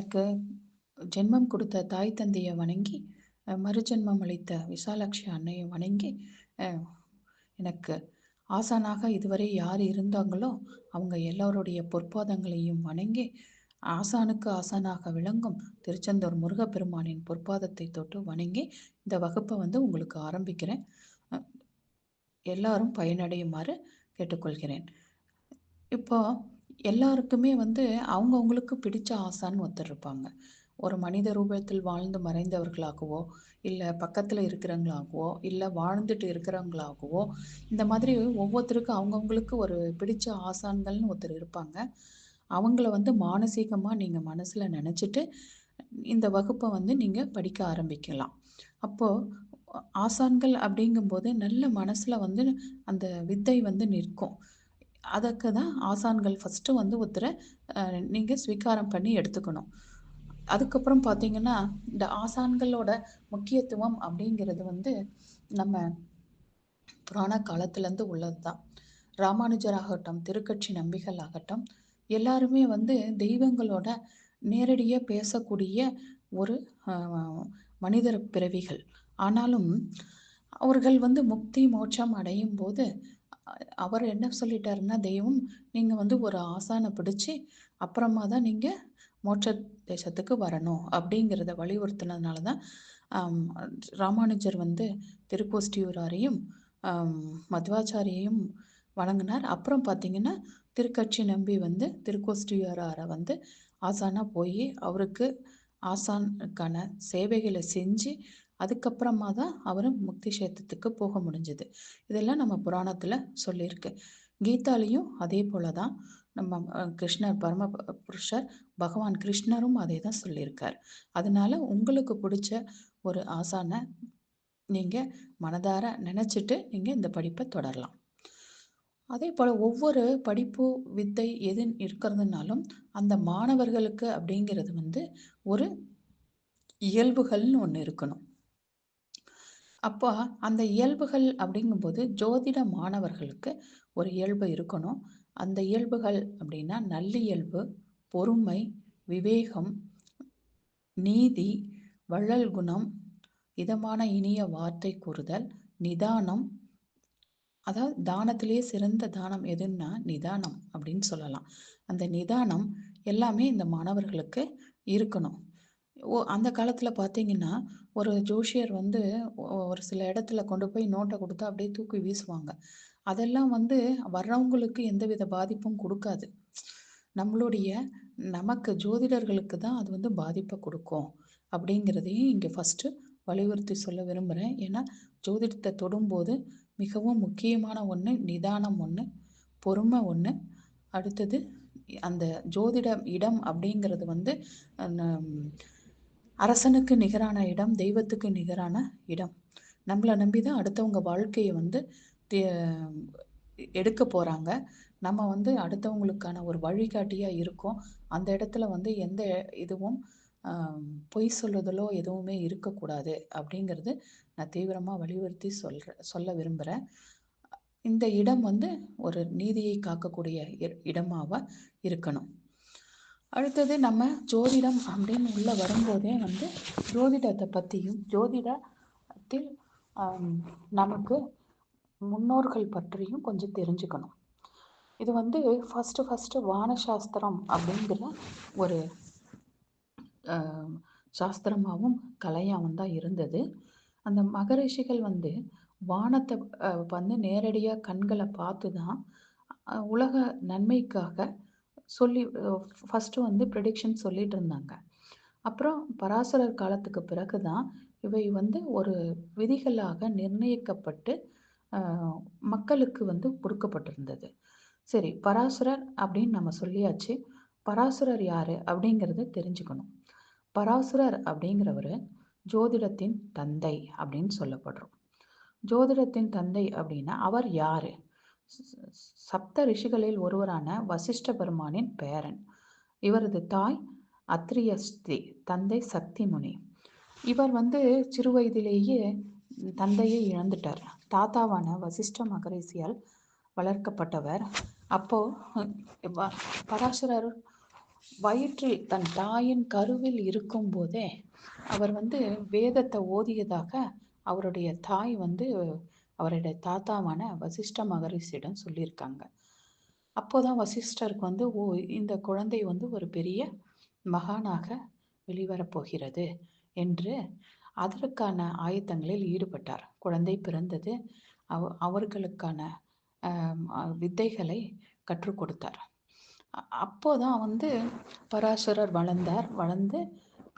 எனக்கு ஜென்மம் கொடுத்த தாய் தந்தையை வணங்கி, மறுஜென்மம் அளித்த விசாலாட்சி அன்னையை வணங்கி, அ எனக்கு ஆசானாக இதுவரை யார் இருந்தாங்களோ அவங்க எல்லோருடைய பொற்பாதங்களையும் வணங்கி, ஆசானுக்கு ஆசானாக விளங்கும் திருச்செந்தூர் முருகப்பெருமானின் பொற்பாதத்தை தொட்டு வணங்கி இந்த வகுப்பை உங்களுக்கு ஆரம்பிக்கிறேன். அ எல்லாரும் பயனடையுமாறு கேட்டுக்கொள்கிறேன். இப்போ எல்லாருக்குமே அவங்கவங்களுக்கு பிடிச்ச ஆசான்னு ஒருத்தர் இருப்பாங்க. ஒரு மனித ரூபத்தில் வாழ்ந்து மறைந்தவர்களாகவோ, இல்லை பக்கத்தில் இருக்கிறவங்களாகவோ, இல்லை வாழ்ந்துட்டு இருக்கிறவங்களாகவோ, இந்த மாதிரி ஒவ்வொருத்தருக்கும் அவங்கவுங்களுக்கு ஒரு பிடிச்ச ஆசான்கள்னு ஒருத்தர் இருப்பாங்க. அவங்கள மானசீகமாக நீங்கள் மனசில் நினச்சிட்டு இந்த வகுப்பை நீங்கள் படிக்க ஆரம்பிக்கலாம். அப்போது ஆசான்கள் அப்படிங்கும்போது நல்ல மனசில் அந்த வித்தை நிற்கும். அதுக்கு தான் ஆசான்கள் ஃபஸ்ட்டு ஒருத்தரை நீங்கள் ஸ்வீகாரம் பண்ணி எடுத்துக்கணும். அதுக்கப்புறம் பார்த்தீங்கன்னா, இந்த ஆசான்களோட முக்கியத்துவம் அப்படிங்கிறது நம்ம புராண காலத்துலேருந்து உள்ளது தான். ராமானுஜராகட்டும், திருக்கட்சி நம்பிகள் ஆகட்டும், எல்லாருமே தெய்வங்களோட நேரடியாக பேசக்கூடிய ஒரு மனிதர் பிறவிகள். ஆனாலும் அவர்கள் முக்தி மோட்சம் அடையும் போது அவர் என்ன சொல்லிட்டாருன்னா, தெய்வம் நீங்கள் ஒரு ஆசானை பிடிச்சி அப்புறமா தான் நீங்கள் மோட்ச தேசத்துக்கு வரணும் அப்படிங்கிறத வலியுறுத்தினதுனால தான் ராமானுஜர் திருக்கோஷ்டியூராரையும் மத்வாச்சாரியையும் வணங்கினார். அப்புறம் பார்த்தீங்கன்னா, திருக்கட்சி நம்பி திருக்கோஷ்டியூராரை ஆசானாக போய் அவருக்கு ஆசானுக்கான சேவைகளை செஞ்சு அதுக்கப்புறமா தான் அவர் முக்தி கஷேத்திரத்துக்கு போக முடிஞ்சது. இதெல்லாம் நம்ம புராணத்தில் சொல்லியிருக்கு. கீதாலையும் அதே போல தான் நம்ம கிருஷ்ணர் பரம புருஷர் பகவான் கிருஷ்ணரும் அதே தான் சொல்லியிருக்கார். அதனால உங்களுக்கு பிடிச்ச ஒரு ஆசானை நீங்கள் மனதார நினச்சிட்டு நீங்கள் இந்த படிப்பை தொடரலாம். அதே போல் ஒவ்வொரு படிப்பு வித்தை எது இருக்கிறதுனாலும் அந்த மாணவர்களுக்கு அப்படிங்கிறது ஒரு இயல்புகள்னு ஒன்று இருக்கணும். அப்போ அந்த இயல்புகள் அப்படிங்கும்போது ஜோதிட மாணவர்களுக்கு ஒரு இயல்பு இருக்கணும். அந்த இயல்புகள் அப்படின்னா நல்லியல்பு, பொறுமை, விவேகம், நீதி, வள்ளல் குணம், இதமான இனிய வார்த்தை கூறுதல், நிதானம். அதாவது தானத்திலேயே சிறந்த தானம் எதுன்னா நிதானம் அப்படின்னு சொல்லலாம். அந்த நிதானம் எல்லாமே இந்த மாணவர்களுக்கு இருக்கணும். அந்த காலத்தில் பார்த்தீங்கன்னா, ஒரு ஜோஷியர் ஒரு சில இடத்துல கொண்டு போய் நோட்டை கொடுத்தா அப்படியே தூக்கி வீசுவாங்க. அதெல்லாம் வர்றவங்களுக்கு எந்தவித பாதிப்பும் கொடுக்காது. நமக்கு ஜோதிடர்களுக்கு தான் அது பாதிப்பை கொடுக்கும் அப்படிங்கிறதையும் இங்கே ஃபஸ்ட்டு வலியுறுத்தி சொல்ல விரும்புகிறேன். ஏன்னா ஜோதிடத்தை தொடும்போது மிகவும் முக்கியமான ஒன்று நிதானம் ஒன்று, பொறுமை ஒன்று, அடுத்தது அந்த ஜோதிட இடம் அப்படிங்கிறது அரசனுக்கு நிகரான இடம், தெய்வத்துக்கு நிகரான இடம். நம்மளை நம்பி தான் அடுத்தவங்க வாழ்க்கையை எடுக்க போகிறாங்க. நம்ம அடுத்தவங்களுக்கான ஒரு வழிகாட்டியாக இருக்கோம். அந்த இடத்துல எந்த இதுவும் பொய் சொல்லுதலோ எதுவுமே இருக்கக்கூடாது அப்படிங்கிறது நான் தீவிரமாக வலியுறுத்தி சொல்ல விரும்புகிறேன். இந்த இடம் ஒரு நீதியை காக்கக்கூடிய இடமாக இருக்கணும். அடுத்தது நம்ம ஜோதிடம் அப்படின்னு உள்ள வரும்போதே ஜோதிடத்தை பற்றியும் ஜோதிடத்தில் நமக்கு முன்னோர்கள் பற்றியும் கொஞ்சம் தெரிஞ்சுக்கணும். இது ஃபஸ்ட்டு வானசாஸ்திரம் அப்படிங்கிற ஒரு சாஸ்திரமாகவும் கலையாகவும் தான் இருந்தது. அந்த மகரிஷிகள் வானத்தை நேரடியாக கண்களை பார்த்து தான் உலக நன்மைக்காக சொல்லி ஃபஸ்ட்டு ப்ரெடிக்ஷன் சொல்லிட்டு இருந்தாங்க. அப்புறம் பராசரர் காலத்துக்கு பிறகு தான் இவை ஒரு விதிகளாக நிர்ணயிக்கப்பட்டு மக்களுக்கு கொடுக்கப்பட்டிருந்தது. சரி, பராசரர் அப்படின்னு நம்ம சொல்லியாச்சு. பராசரர் யாரு அப்படிங்கிறத தெரிஞ்சுக்கணும். பராசரர் அப்படிங்கிறவர் ஜோதிடத்தின் தந்தை அப்படின்னு சொல்லப்படுறோம். ஜோதிடத்தின் தந்தை அப்படின்னா அவர் யாரு? சப்த ரிஷிகளில் ஒருவரான வசிஷ்ட பெருமானின் பேரன். இவரது தாய் அத்ரியஸ்தி, தந்தை சக்தி முனி. இவர் சிறு வயதிலேயே தந்தையை இழந்துட்டார். தாத்தாவான வசிஷ்ட மகரிஷியால் வளர்க்கப்பட்டவர். அப்போ பராசரர் வயிற்றில் தன் தாயின் கருவில் இருக்கும் போதே அவர் வந்து வேதத்தை ஓதியதாக அவருடைய தாய் வந்து அவருடைய தாத்தாவான வசிஷ்ட மகரிஷியிடம் சொல்லியிருக்காங்க. அப்போதான் வசிஷ்டருக்கு வந்து இந்த குழந்தை வந்து ஒரு பெரிய மகானாக வெளிவரப்போகிறது என்று அதற்கான ஆயத்தங்களில் ஈடுபட்டார். குழந்தை பிறந்தது. அவர்களுக்கான வித்தைகளை கற்றுக் கொடுத்தார். அப்போதான் வந்து பராசரர் வளர்ந்து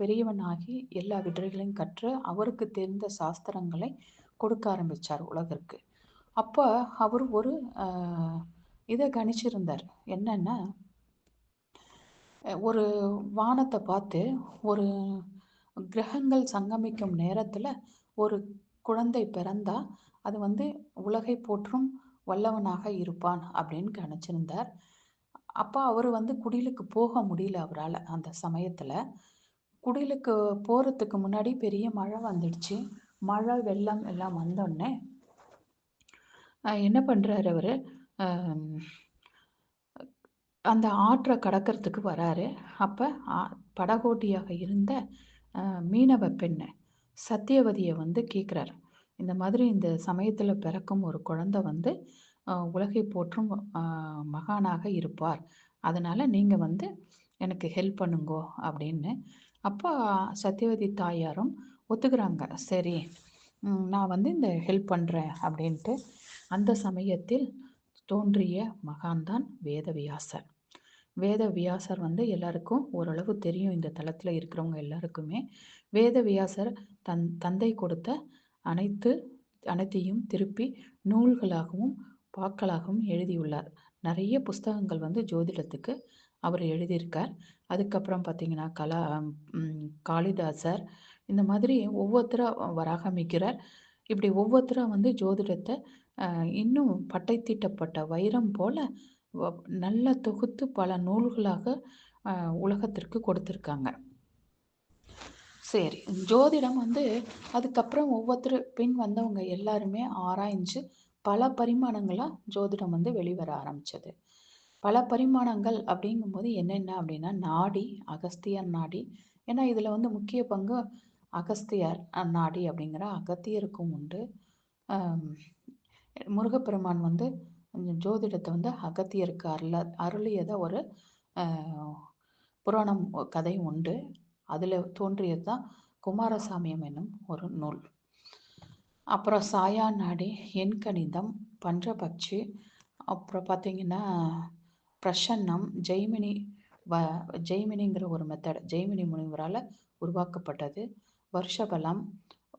பெரியவனாகி எல்லா வித்தைகளையும் கற்று அவருக்கு தெரிந்த சாஸ்திரங்களை கொடுக்க ஆரம்பித்தார் உலகிற்கு. அப்போ அவர் ஒரு இதை கணிச்சிருந்தார். என்னன்னா, ஒரு வானத்தை பார்த்து ஒரு கிரகங்கள் சங்கமிக்கும் நேரத்தில் ஒரு குழந்தை பிறந்தா அது வந்து உலகை போற்றும் வல்லவனாக இருப்பான் அப்படின்னு கணிச்சிருந்தார். அப்போ அவர் வந்து குடிலுக்கு போக முடியல அவரால். அந்த சமயத்தில் குடிலுக்கு போகிறதுக்கு முன்னாடி பெரிய மழை வந்துடுச்சு. மழை வெள்ளம் எல்லாம் வந்தோடனே என்ன பண்ணுறாரு அவர், அந்த ஆற்றை கடக்கிறதுக்கு வராரு. அப்போ படகோட்டியாக இருந்த மீனவ பெண்ணை சத்தியவதியை வந்து கேட்குறாரு. இந்த மாதிரி இந்த சமயத்தில் பிறக்கும் ஒரு குழந்தை வந்து உலகை போற்றும் மகானாக இருப்பார், அதனால் நீங்கள் வந்து எனக்கு ஹெல்ப் பண்ணுங்கோ அப்படின்னு. அப்போ சத்தியவதி தாயாரும் ஒத்துக்கிறாங்க. சரி, நான் வந்து இந்த ஹெல்ப் பண்ணுறேன் அப்படின்ட்டு. அந்த சமயத்தில் தோன்றிய மகான்தான் வேதவியாசர். வேதவியாசர் வந்து எல்லாருக்கும் ஓரளவு தெரியும். இந்த தளத்தில் இருக்கிறவங்க எல்லாருக்குமே வேதவியாசர் தந்தை கொடுத்த அனைத்தையும் திருப்பி நூல்களாகவும் பாக்களாகவும் எழுதியுள்ளார். நிறைய புஸ்தகங்கள் வந்து ஜோதிடத்துக்கு அவர் எழுதியிருக்கார். அதுக்கப்புறம் பார்த்தீங்கன்னா காளிதாசர், இந்த மாதிரி ஒவ்வொருத்தராக வராகமிக்கிறார். இப்படி ஒவ்வொருத்தராக வந்து ஜோதிடத்தை இன்னும் பட்டை தீட்டப்பட்ட வைரம் போல நல்ல தொகுத்து பல நூல்களாக உலகத்திற்கு கொடுத்துருக்காங்க. சரி, ஜோதிடம் வந்து அதுக்கப்புறம் ஒவ்வொருத்தர் பின் வந்தவங்க எல்லாருமே ஆராய்ஞ்சு பல பரிமாணங்களாக ஜோதிடம் வந்து வெளிவர ஆரம்பிச்சது. பல பரிமாணங்கள் அப்படிங்கும்போது என்னென்ன அப்படின்னா, நாடி, அகஸ்தியர் நாடி. ஏன்னா இதில் வந்து முக்கிய பங்கு அகஸ்தியர் நாடி அப்படிங்கிற அகத்தியருக்கும் உண்டு. முருகப்பெருமான் வந்து ஜோதிடத்தை வந்து அகத்தியருக்கு அருளியத ஒரு புராணம் கதையும் உண்டு. அதில் தோன்றியது தான் குமாரசாமியம் என்னும் ஒரு நூல். அப்புறம் சாயா நாடி, எண்கணிதம், பஞ்சபட்சி, அப்புறம் பார்த்தீங்கன்னா பிரசன்னம், ஜெய்மினிங்கிற ஒரு மெத்தட் ஜெய்மினி முனிவரால் உருவாக்கப்பட்டது.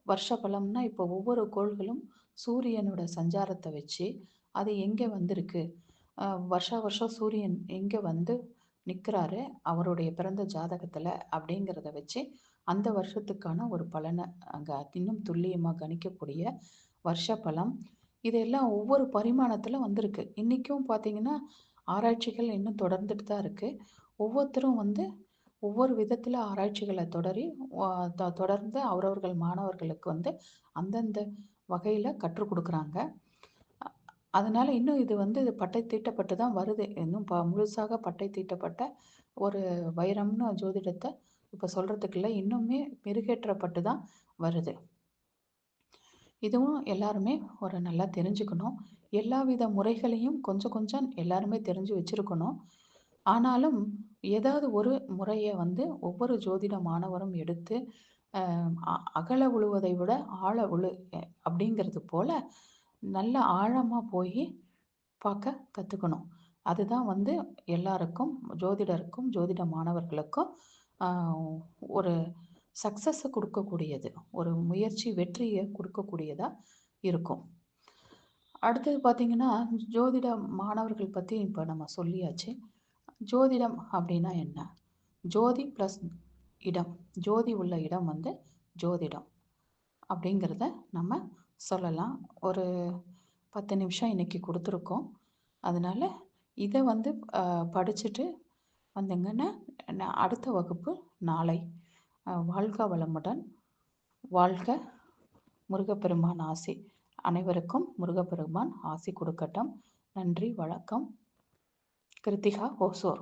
வருஷபலம்னா இப்போ ஒவ்வொரு கோள்களும் சூரியனோட சஞ்சாரத்தை வச்சு அது எங்கே வந்திருக்கு, வருஷம் சூரியன் எங்கே வந்து நிற்கிறாரு அவருடைய பிறந்த ஜாதகத்தில் அப்படிங்கிறத வச்சு அந்த வருஷத்துக்கான ஒரு பலனை அங்கே இன்னும் துல்லியமாக கணிக்கக்கூடிய வருஷ பலம். இதெல்லாம் ஒவ்வொரு பரிமாணத்தில் வந்திருக்கு. இன்றைக்கும் பார்த்தீங்கன்னா ஆராய்ச்சிகள் இன்னும் தொடர்ந்துட்டு தான் இருக்குது. ஒவ்வொருத்தரும் வந்து ஒவ்வொரு விதத்தில் ஆராய்ச்சிகளை தொடர்ந்து அவரவர்கள் மாணவர்களுக்கு வந்து அந்தந்த வகையில் கற்றுக் கொடுக்குறாங்க. அதனால் இன்னும் இது வந்து பட்டை தீட்டப்பட்டு தான் வருது. இன்னும் முழுசாக பட்டை தீட்டப்பட்ட ஒரு வைரம்னு ஜோதிடத்தை இப்போ சொல்கிறதுக்குள்ள இன்னுமே மெருகேற்றப்பட்டு தான் வருது. இதுவும் எல்லாருமே ஒரு நல்லா தெரிஞ்சுக்கணும். எல்லா வித முறைகளையும் கொஞ்சம் கொஞ்சம் எல்லாருமே தெரிஞ்சு வச்சுருக்கணும். ஆனாலும் ஏதாவது ஒரு முறையை வந்து ஒவ்வொரு ஜோதிட மாணவரும் எடுத்து அகல உழுவதை விட ஆழ உழு அப்படிங்கிறது போல் நல்ல ஆழமாக போய் பார்க்க கற்றுக்கணும். அதுதான் வந்து எல்லாருக்கும், ஜோதிடருக்கும் ஜோதிட மாணவர்களுக்கும் ஒரு சக்ஸஸை கொடுக்கக்கூடியது, ஒரு முயற்சி வெற்றியை கொடுக்கக்கூடியதாக இருக்கும். அடுத்தது பார்த்திங்கன்னா, ஜோதிட மாணவர்கள் பற்றி இப்போ நம்ம சொல்லியாச்சு. ஜோதிடம் அப்படின்னா என்ன? ஜோதி ப்ளஸ் இடம், ஜோதி உள்ள இடம் வந்து ஜோதிடம் அப்படிங்கிறத நம்ம சொல்லலாம். ஒரு 10 நிமிஷம் இன்றைக்கி கொடுத்துருக்கோம். அதனால் இதை வந்து படிச்சுட்டு வந்தீங்கன்னா அடுத்த வகுப்பு நாளை. வாழ்க வளமுடன். வாழ்க முருகப்பெருமான் ஆசி. அனைவருக்கும் முருகப்பெருமான் ஆசி கொடுக்கட்டும். நன்றி, வணக்கம். கிருத்திகா, ஓசூர்.